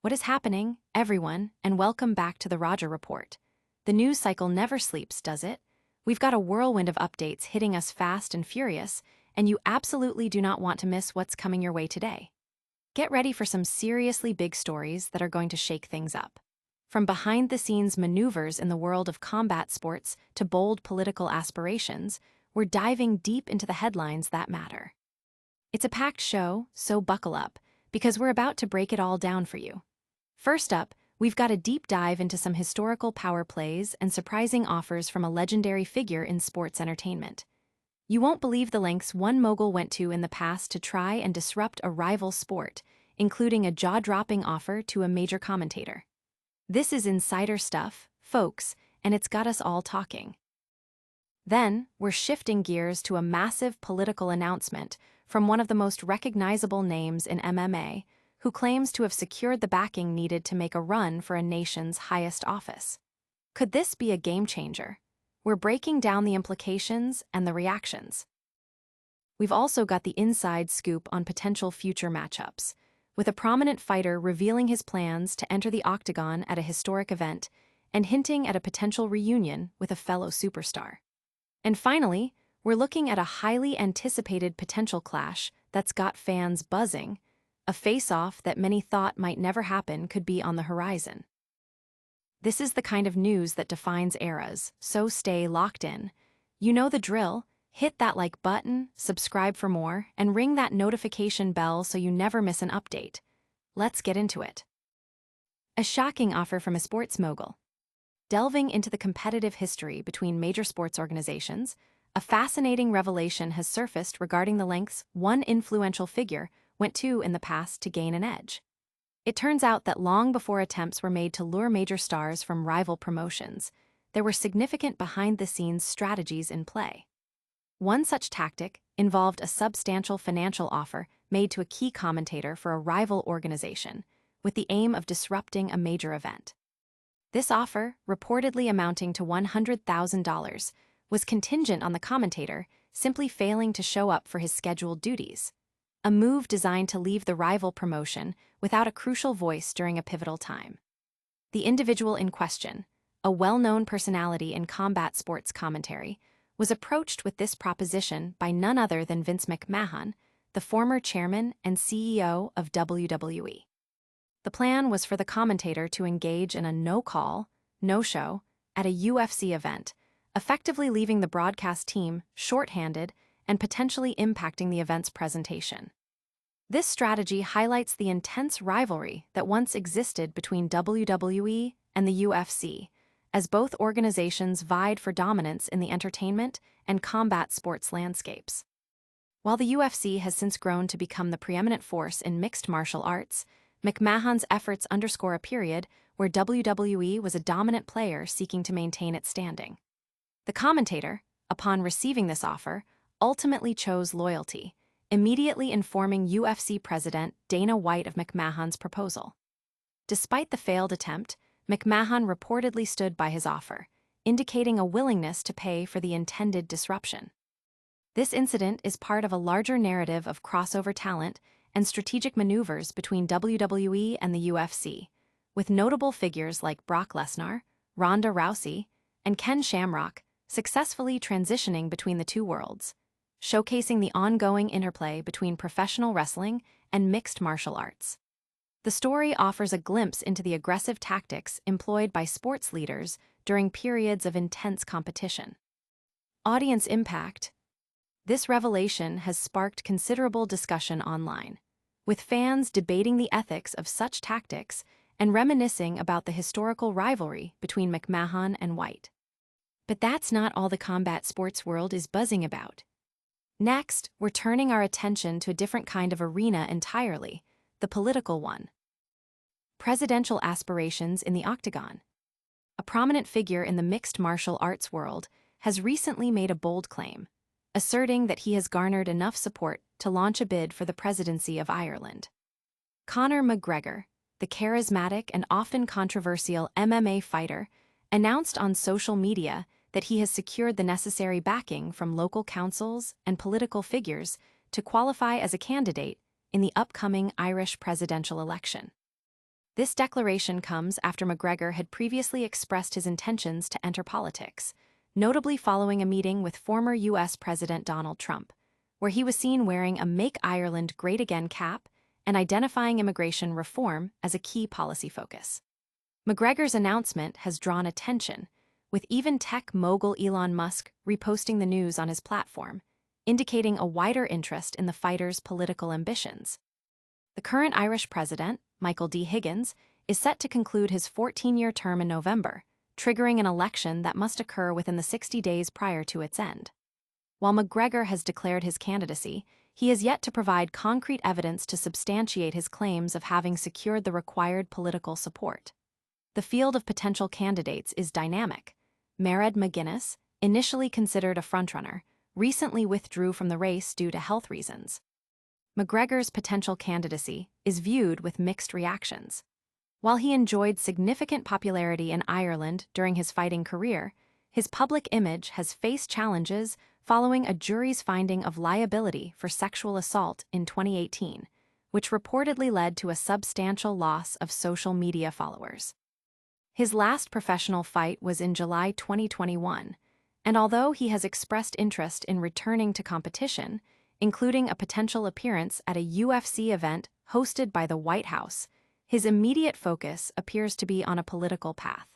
What is happening, everyone, and welcome back to the Roger Report. The news cycle never sleeps, does it? We've got a whirlwind of updates hitting us fast and furious, and you absolutely do not want to miss what's coming your way today. Get ready for some seriously big stories that are going to shake things up. From behind-the-scenes maneuvers in the world of combat sports to bold political aspirations, we're diving deep into the headlines that matter. It's a packed show, so buckle up, because we're about to break it all down for you. First up, we've got a deep dive into some historical power plays and surprising offers from a legendary figure in sports entertainment. You won't believe the lengths one mogul went to in the past to try and disrupt a rival sport, including a jaw-dropping offer to a major commentator. This is insider stuff, folks, and it's got us all talking. Then, we're shifting gears to a massive political announcement from one of the most recognizable names in MMA, who claims to have secured the backing needed to make a run for a nation's highest office. Could this be a game changer? We're breaking down the implications and the reactions. We've also got the inside scoop on potential future matchups, with a prominent fighter revealing his plans to enter the octagon at a historic event and hinting at a potential reunion with a fellow superstar. And finally, we're looking at a highly anticipated potential clash that's got fans buzzing. A face-off that many thought might never happen could be on the horizon. This is the kind of news that defines eras, so stay locked in. You know the drill. Hit that like button, subscribe for more, and ring that notification bell so you never miss an update. Let's get into it. A shocking offer from a sports mogul. Delving into the competitive history between major sports organizations, a fascinating revelation has surfaced regarding the lengths one influential figure went to in the past to gain an edge. It turns out that long before attempts were made to lure major stars from rival promotions, there were significant behind-the-scenes strategies in play. One such tactic involved a substantial financial offer made to a key commentator for a rival organization, with the aim of disrupting a major event. This offer, reportedly amounting to $100,000, was contingent on the commentator simply failing to show up for his scheduled duties, a move designed to leave the rival promotion without a crucial voice during a pivotal time. The individual in question, a well-known personality in combat sports commentary, was approached with this proposition by none other than Vince McMahon, the former chairman and CEO of WWE. The plan was for the commentator to engage in a no-call, no-show at a UFC event, effectively leaving the broadcast team short-handed and potentially impacting the event's presentation. This strategy highlights the intense rivalry that once existed between WWE and the UFC, as both organizations vied for dominance in the entertainment and combat sports landscapes. While the UFC has since grown to become the preeminent force in mixed martial arts, McMahon's efforts underscore a period where WWE was a dominant player seeking to maintain its standing. The commentator, upon receiving this offer, ultimately chose loyalty, immediately informing UFC president Dana White of McMahon's proposal. Despite the failed attempt, McMahon reportedly stood by his offer, indicating a willingness to pay for the intended disruption. This incident is part of a larger narrative of crossover talent and strategic maneuvers between WWE and the UFC, with notable figures like Brock Lesnar, Ronda Rousey, and Ken Shamrock successfully transitioning between the two worlds, showcasing the ongoing interplay between professional wrestling and mixed martial arts. The story offers a glimpse into the aggressive tactics employed by sports leaders during periods of intense competition. Audience impact. This revelation has sparked considerable discussion online, with fans debating the ethics of such tactics and reminiscing about the historical rivalry between McMahon and White. But that's not all the combat sports world is buzzing about. Next, we're turning our attention to a different kind of arena entirely, the political one. Presidential aspirations in the octagon. A prominent figure in the mixed martial arts world has recently made a bold claim, asserting that he has garnered enough support to launch a bid for the presidency of Ireland. Conor McGregor, the charismatic and often controversial MMA fighter, announced on social media that he has secured the necessary backing from local councils and political figures to qualify as a candidate in the upcoming Irish presidential election. This declaration comes after McGregor had previously expressed his intentions to enter politics, notably following a meeting with former U.S. President Donald Trump, where he was seen wearing a Make Ireland Great Again cap and identifying immigration reform as a key policy focus. McGregor's announcement has drawn attention, with even tech mogul Elon Musk reposting the news on his platform, indicating a wider interest in the fighter's political ambitions. The current Irish president, Michael D. Higgins, is set to conclude his 14-year term in November, triggering an election that must occur within the 60 days prior to its end. While McGregor has declared his candidacy, he has yet to provide concrete evidence to substantiate his claims of having secured the required political support. The field of potential candidates is dynamic. Mairead McGuinness, initially considered a frontrunner, recently withdrew from the race due to health reasons. McGregor's potential candidacy is viewed with mixed reactions. While he enjoyed significant popularity in Ireland during his fighting career, his public image has faced challenges following a jury's finding of liability for sexual assault in 2018, which reportedly led to a substantial loss of social media followers. His last professional fight was in July 2021, and although he has expressed interest in returning to competition, including a potential appearance at a UFC event hosted by the White House, his immediate focus appears to be on a political path.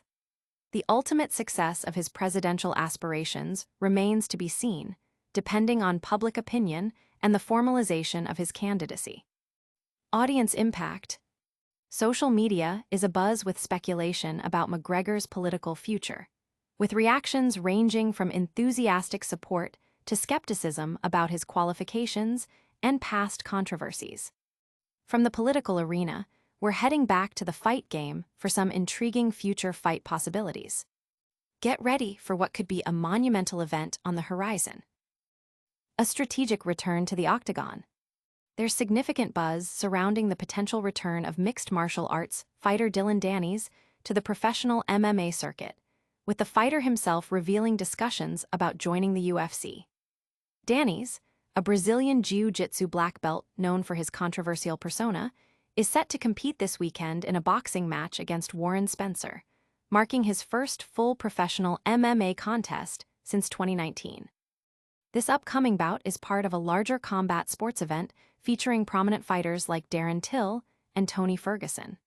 The ultimate success of his presidential aspirations remains to be seen, depending on public opinion and the formalization of his candidacy. Audience impact. Social media is abuzz with speculation about McGregor's political future, with reactions ranging from enthusiastic support to skepticism about his qualifications and past controversies. From the political arena, we're heading back to the fight game for some intriguing future fight possibilities. Get ready for what could be a monumental event on the horizon. A strategic return to the octagon. There's significant buzz surrounding the potential return of mixed martial arts fighter Dillon Danis to the professional MMA circuit, with the fighter himself revealing discussions about joining the UFC. Danis, a Brazilian jiu-jitsu black belt known for his controversial persona, is set to compete this weekend in a boxing match against Warren Spencer, marking his first full professional MMA contest since 2019. This upcoming bout is part of a larger combat sports event featuring prominent fighters like Darren Till and Tony Ferguson.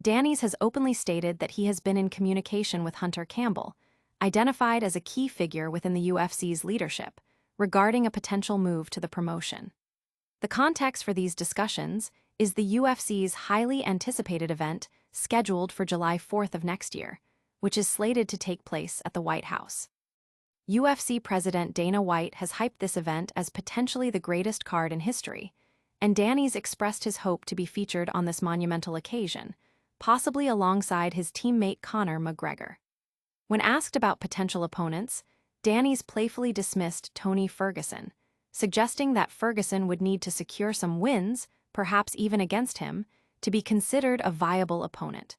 Danis has openly stated that he has been in communication with Hunter Campbell, identified as a key figure within the UFC's leadership, regarding a potential move to the promotion. The context for these discussions is the UFC's highly anticipated event scheduled for July 4th of next year, which is slated to take place at the White House. UFC President Dana White has hyped this event as potentially the greatest card in history, and Danis expressed his hope to be featured on this monumental occasion, possibly alongside his teammate Conor McGregor. When asked about potential opponents, Danis playfully dismissed Tony Ferguson, suggesting that Ferguson would need to secure some wins, perhaps even against him, to be considered a viable opponent.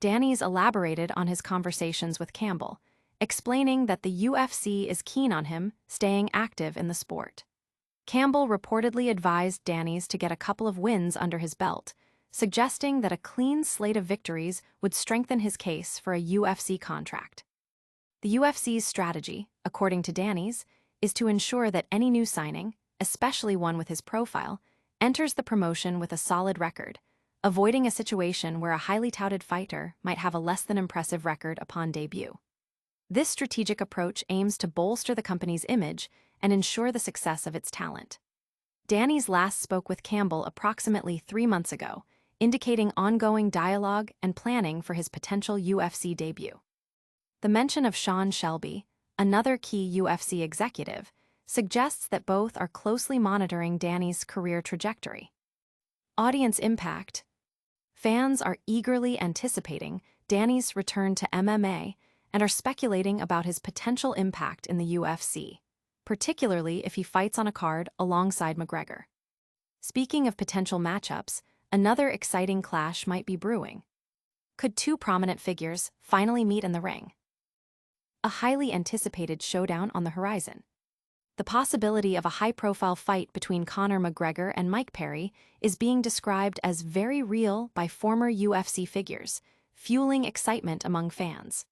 Danis elaborated on his conversations with Campbell, explaining that the UFC is keen on him staying active in the sport. Campbell reportedly advised Danis to get a couple of wins under his belt, suggesting that a clean slate of victories would strengthen his case for a UFC contract. The UFC's strategy, according to Danis, is to ensure that any new signing, especially one with his profile, enters the promotion with a solid record, avoiding a situation where a highly touted fighter might have a less than impressive record upon debut. This strategic approach aims to bolster the company's image and ensure the success of its talent. Danis last spoke with Campbell approximately 3 months ago, indicating ongoing dialogue and planning for his potential UFC debut. The mention of Sean Shelby, another key UFC executive, suggests that both are closely monitoring Danis' career trajectory. Audience impact. Fans are eagerly anticipating Danis' return to MMA and are speculating about his potential impact in the UFC, particularly if he fights on a card alongside McGregor. Speaking of potential matchups, another exciting clash might be brewing. Could two prominent figures finally meet in the ring? A highly anticipated showdown on the horizon. The possibility of a high-profile fight between Conor McGregor and Mike Perry is being described as very real by former UFC figures, fueling excitement among fans.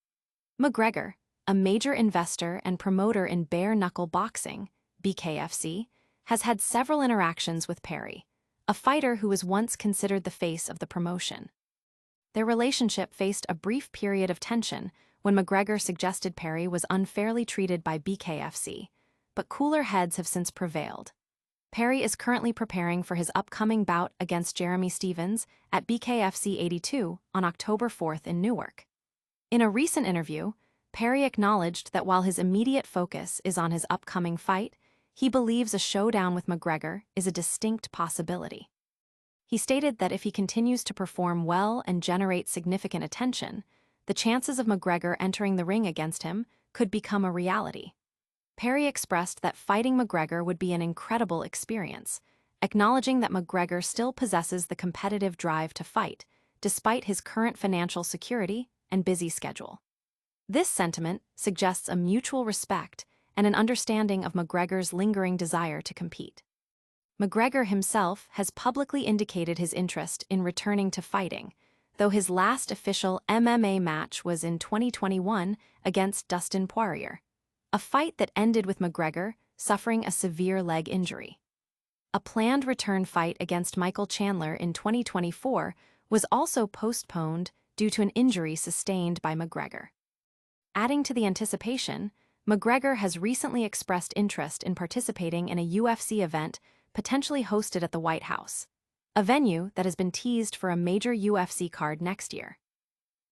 McGregor, a major investor and promoter in bare-knuckle boxing, BKFC, has had several interactions with Perry, a fighter who was once considered the face of the promotion. Their relationship faced a brief period of tension when McGregor suggested Perry was unfairly treated by BKFC, but cooler heads have since prevailed. Perry is currently preparing for his upcoming bout against Jeremy Stephens at BKFC 82 on October 4th in Newark. In a recent interview, Perry acknowledged that while his immediate focus is on his upcoming fight, he believes a showdown with McGregor is a distinct possibility. He stated that if he continues to perform well and generate significant attention, the chances of McGregor entering the ring against him could become a reality. Perry expressed that fighting McGregor would be an incredible experience, acknowledging that McGregor still possesses the competitive drive to fight, despite his current financial security and busy schedule. This sentiment suggests a mutual respect and an understanding of McGregor's lingering desire to compete. McGregor himself has publicly indicated his interest in returning to fighting, though his last official MMA match was in 2021 against Dustin Poirier, a fight that ended with McGregor suffering a severe leg injury. A planned return fight against Michael Chandler in 2024 was also postponed due to an injury sustained by McGregor. Adding to the anticipation, McGregor has recently expressed interest in participating in a UFC event potentially hosted at the White House, a venue that has been teased for a major UFC card next year.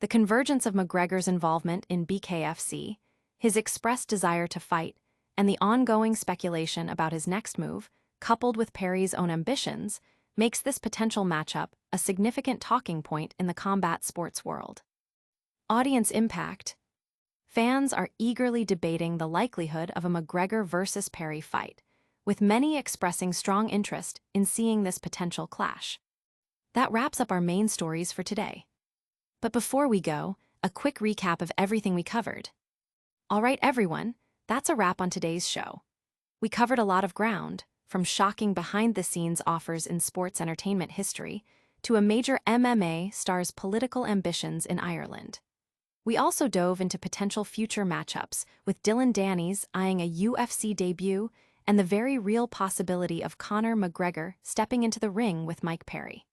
The convergence of McGregor's involvement in BKFC, his expressed desire to fight, and the ongoing speculation about his next move, coupled with Perry's own ambitions, makes this potential matchup a significant talking point in the combat sports world. Audience impact. Fans are eagerly debating the likelihood of a McGregor versus Perry fight, with many expressing strong interest in seeing this potential clash. That wraps up our main stories for today. But before we go, a quick recap of everything we covered. All right, everyone, that's a wrap on today's show. We covered a lot of ground, from shocking behind-the-scenes offers in sports entertainment history to a major MMA star's political ambitions in Ireland. We also dove into potential future matchups, with Dillon Danis eyeing a UFC debut and the very real possibility of Conor McGregor stepping into the ring with Mike Perry.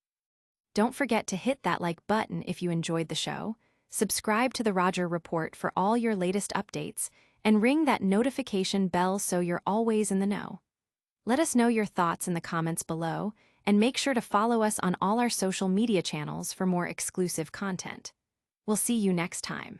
Don't forget to hit that like button if you enjoyed the show, subscribe to the Roger Report for all your latest updates, and ring that notification bell so you're always in the know. Let us know your thoughts in the comments below, and make sure to follow us on all our social media channels for more exclusive content. We'll see you next time.